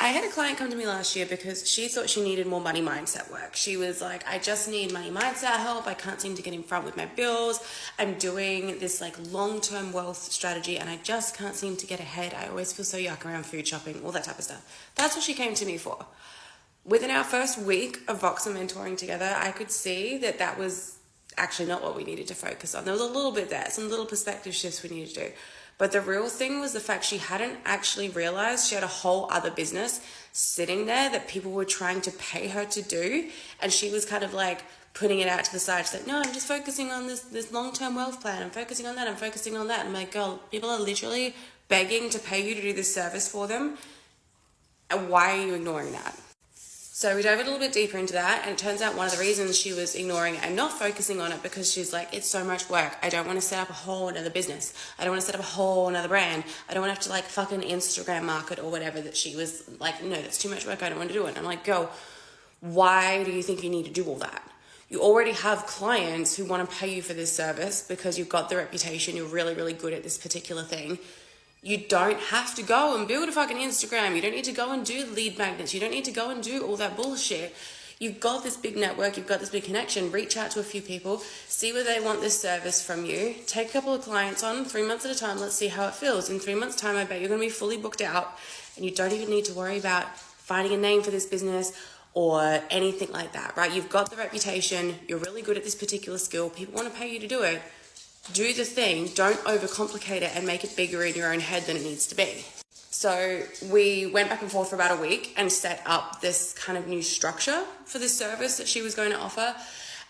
I had a client come to me last year because she thought she needed more money mindset work. She was like, I just need money mindset help. I can't seem to get in front with my bills. I'm doing this like long-term wealth strategy and I just can't seem to get ahead. I always feel so yuck around food shopping, all that type of stuff. That's what she came to me for. Within our first week of Voxer mentoring together, I could see that that was actually not what we needed to focus on. There was a little bit there, some little perspective shifts we needed to do. But the real thing was the fact she hadn't actually realized she had a whole other business sitting there that people were trying to pay her to do. And she was kind of like putting it out to the side. She's like, no, I'm just focusing on this long-term wealth plan. I'm focusing on that. I'm focusing on that. And I'm like, girl, people are literally begging to pay you to do this service for them. And why are you ignoring that? So we dove a little bit deeper into that, and it turns out one of the reasons she was ignoring it and not focusing on it because she's like, it's so much work. I don't want to set up a whole another business. I don't want to set up a whole another brand. I don't want to have to like fucking Instagram market or whatever, that she was like, no, that's too much work. I don't want to do it. And I'm like, girl, why do you think you need to do all that? You already have clients who want to pay you for this service because you've got the reputation. You're really, really good at this particular thing. You don't have to go and build a fucking Instagram. You don't need to go and do lead magnets. You don't need to go and do all that bullshit. You've got this big network. You've got this big connection. Reach out to a few people. See where they want this service from you. Take a couple of clients on 3 months at a time. Let's see how it feels. In 3 months' time, I bet you're going to be fully booked out. And you don't even need to worry about finding a name for this business or anything like that, right? You've got the reputation. You're really good at this particular skill. People want to pay you to do it. Do the thing, don't overcomplicate it and make it bigger in your own head than it needs to be. So we went back and forth for about a week and set up this kind of new structure for this service that she was going to offer.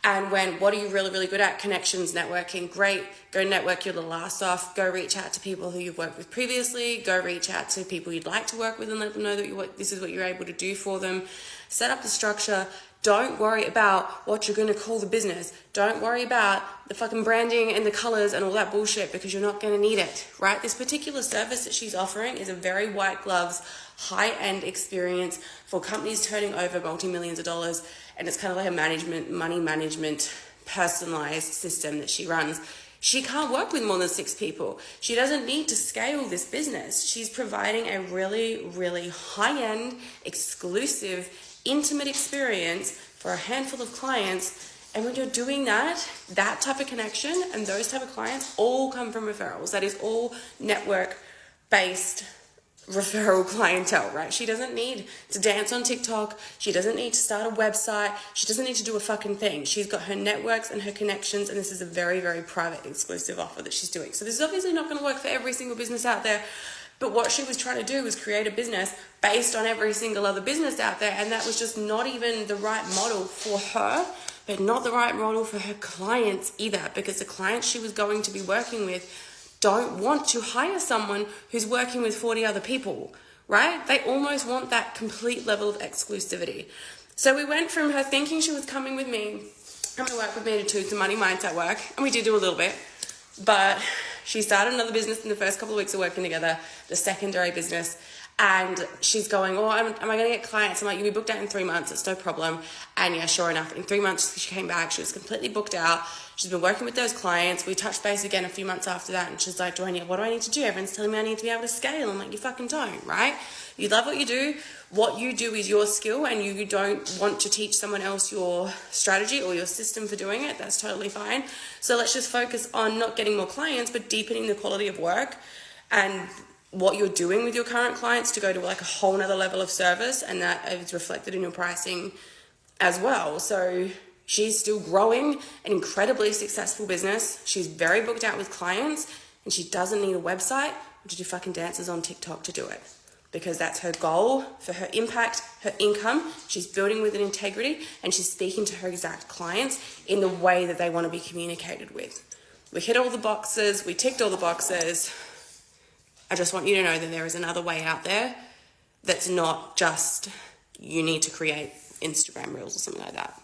And went, what are you really, really good at? Connections, networking, great. Go network your little ass off. Go reach out to people who you've worked with previously. Go reach out to people you'd like to work with and let them know that this is what you're able to do for them. Set up the structure. Don't worry about what you're going to call the business. Don't worry about the fucking branding and the colors and all that bullshit because you're not going to need it, right? This particular service that she's offering is a very white gloves, high-end experience for companies turning over multi-millions of dollars. And it's kind of like a money management, personalized system that she runs. She can't work with more than 6 people. She doesn't need to scale this business. She's providing a really, really high-end, exclusive, intimate experience for a handful of clients. And when you're doing that type of connection and those type of clients all come from referrals. That is all network-based referral clientele, right? She doesn't need to dance on TikTok. She doesn't need to start a website. She doesn't need to do a fucking thing. She's got her networks and her connections, and this is a very, very private, exclusive offer that she's doing. So this is obviously not going to work for every single business out there, but what she was trying to do was create a business based on every single other business out there, and that was just not even the right model for her, but not the right model for her clients either, because the clients she was going to be working with don't want to hire someone who's working with 40 other people, right? They almost want that complete level of exclusivity. So we went from her thinking she was coming to work with me to do some money mindset work, and we did do a little bit, but she started another business in the first couple of weeks of working together, the secondary business, and she's going, am I going to get clients? I'm like, you'll be booked out in 3 months, it's no problem. And yeah, sure enough, in 3 months she came back, she was completely booked out. She's been working with those clients. We touched base again a few months after that, and she's like, what do I need to do? Everyone's telling me I need to be able to scale. I'm like, you fucking don't, right? You love what you do. What you do is your skill, and you don't want to teach someone else your strategy or your system for doing it. That's totally fine. So let's just focus on not getting more clients, but deepening the quality of work and what you're doing with your current clients to go to like a whole nother level of service, and that is reflected in your pricing as well. So she's still growing an incredibly successful business. She's very booked out with clients, and she doesn't need a website or to do fucking dances on TikTok to do it, because that's her goal for her impact, her income. She's building with an integrity, and she's speaking to her exact clients in the way that they want to be communicated with. We hit all the boxes. We ticked all the boxes. I just want you to know that there is another way out there that's not just you need to create Instagram reels or something like that.